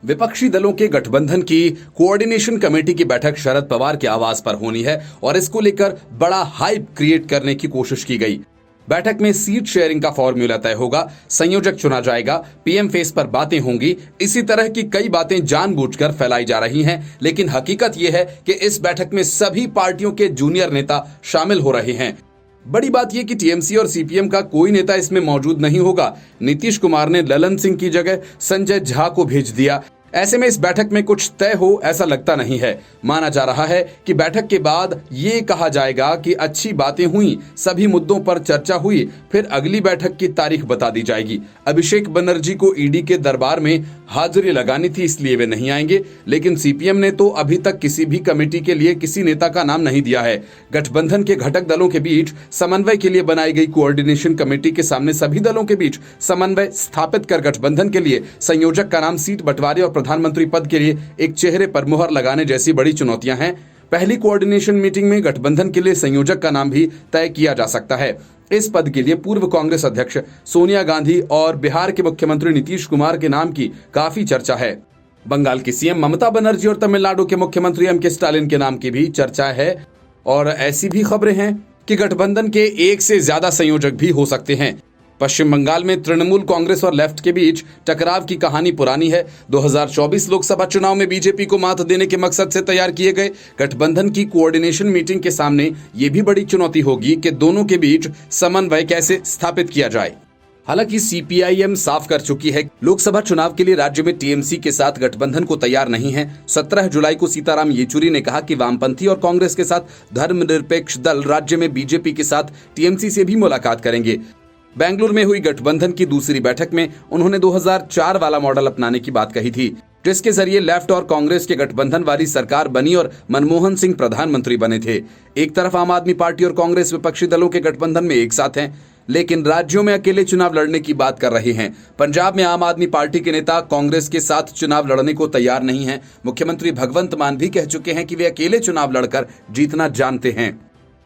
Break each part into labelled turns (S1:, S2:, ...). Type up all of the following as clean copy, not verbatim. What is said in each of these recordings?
S1: विपक्षी दलों के गठबंधन की कोऑर्डिनेशन कमेटी की बैठक शरद पवार के आवास पर होनी है और इसको लेकर बड़ा हाइप क्रिएट करने की कोशिश की गई। बैठक में सीट शेयरिंग का फॉर्मूला तय होगा, संयोजक चुना जाएगा, पीएम फेस पर बातें होंगी। इसी तरह की कई बातें जानबूझकर फैलाई जा रही हैं, लेकिन हकीकत यह है कि इस बैठक में सभी पार्टियों के जूनियर नेता शामिल हो रहे हैं। बड़ी बात यह कि टीएमसी और सीपीएम का कोई नेता इसमें मौजूद नहीं होगा। नीतीश कुमार ने ललन सिंह की जगह संजय झा को भेज दिया। ऐसे में इस बैठक में कुछ तय हो ऐसा लगता नहीं है। माना जा रहा है कि बैठक के बाद ये कहा जाएगा कि अच्छी बातें हुई, सभी मुद्दों पर चर्चा हुई, फिर अगली बैठक की तारीख बता दी जाएगी। अभिषेक बनर्जी को ईडी के दरबार में हाजिरी लगानी थी, इसलिए वे नहीं आएंगे, लेकिन सीपीएम ने तो अभी तक किसी भी कमेटी के लिए किसी नेता का नाम नहीं दिया है। गठबंधन के घटक दलों के बीच समन्वय के लिए बनाई गई कोऑर्डिनेशन कमेटी के सामने सभी दलों के बीच समन्वय स्थापित कर गठबंधन के लिए संयोजक का नाम, सीट बंटवारे और प्रधानमंत्री पद के लिए एक चेहरे पर मुहर लगाने जैसी बड़ी चुनौतियां हैं। पहली कोऑर्डिनेशन मीटिंग में गठबंधन के लिए संयोजक का नाम भी तय किया जा सकता है। इस पद के लिए पूर्व कांग्रेस अध्यक्ष सोनिया गांधी और बिहार के मुख्यमंत्री नीतीश कुमार के नाम की काफी चर्चा है। बंगाल की सीएम ममता बनर्जी और तमिलनाडु के मुख्यमंत्री एम के स्टालिन के नाम की भी चर्चा है। और ऐसी भी खबरें हैं कि गठबंधन के एक से ज्यादा संयोजक भी हो सकते हैं। पश्चिम बंगाल में तृणमूल कांग्रेस और लेफ्ट के बीच टकराव की कहानी पुरानी है। 2024 लोकसभा चुनाव में बीजेपी को मात देने के मकसद से तैयार किए गए गठबंधन की कोऑर्डिनेशन मीटिंग के सामने ये भी बड़ी चुनौती होगी कि दोनों के बीच समन्वय कैसे स्थापित किया जाए। हालांकि सीपीआईएम साफ कर चुकी है, लोकसभा चुनाव के लिए राज्य में टीएमसी के साथ गठबंधन को तैयार नहीं है। 17 जुलाई को सीताराम येचुरी ने कहा कि वामपंथी और कांग्रेस के साथ धर्मनिरपेक्ष दल राज्य में बीजेपी के साथ टीएमसी से भी मुलाकात करेंगे। बेंगलुरु में हुई गठबंधन की दूसरी बैठक में उन्होंने 2004 वाला मॉडल अपनाने की बात कही थी, जिसके जरिए लेफ्ट और कांग्रेस के गठबंधन वाली सरकार बनी और मनमोहन सिंह प्रधानमंत्री बने थे। एक तरफ आम आदमी पार्टी और कांग्रेस विपक्षी दलों के गठबंधन में एक साथ हैं, लेकिन राज्यों में अकेले चुनाव लड़ने की बात कर रहे हैं। पंजाब में आम आदमी पार्टी के नेता कांग्रेस के साथ चुनाव लड़ने को तैयार नहीं हैं। मुख्यमंत्री भगवंत मान भी कह चुके हैं कि वे अकेले चुनाव लड़कर जीतना जानते हैं।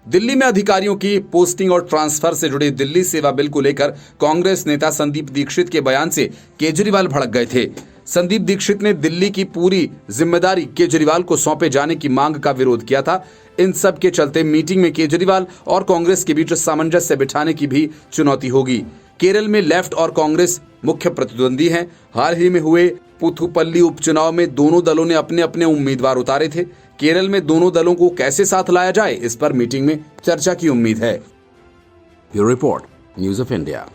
S1: दिल्ली में अधिकारियों की पोस्टिंग और ट्रांसफर से जुड़े दिल्ली सेवा बिल को लेकर कांग्रेस नेता संदीप दीक्षित के बयान से केजरीवाल भड़क गए थे। संदीप दीक्षित ने दिल्ली की पूरी जिम्मेदारी केजरीवाल को सौंपे जाने की मांग का विरोध किया था। इन सब के चलते मीटिंग में केजरीवाल और कांग्रेस के बीच सामंजस्य बिठाने की भी चुनौती होगी। केरल में लेफ्ट और कांग्रेस मुख्य प्रतिद्वंदी हैं। हाल ही में हुए पुथुपल्ली उपचुनाव में दोनों दलों ने अपने अपने उम्मीदवार उतारे थे। केरल में दोनों दलों को कैसे साथ लाया जाए, इस पर मीटिंग में चर्चा की उम्मीद है। Bureau report, news of India.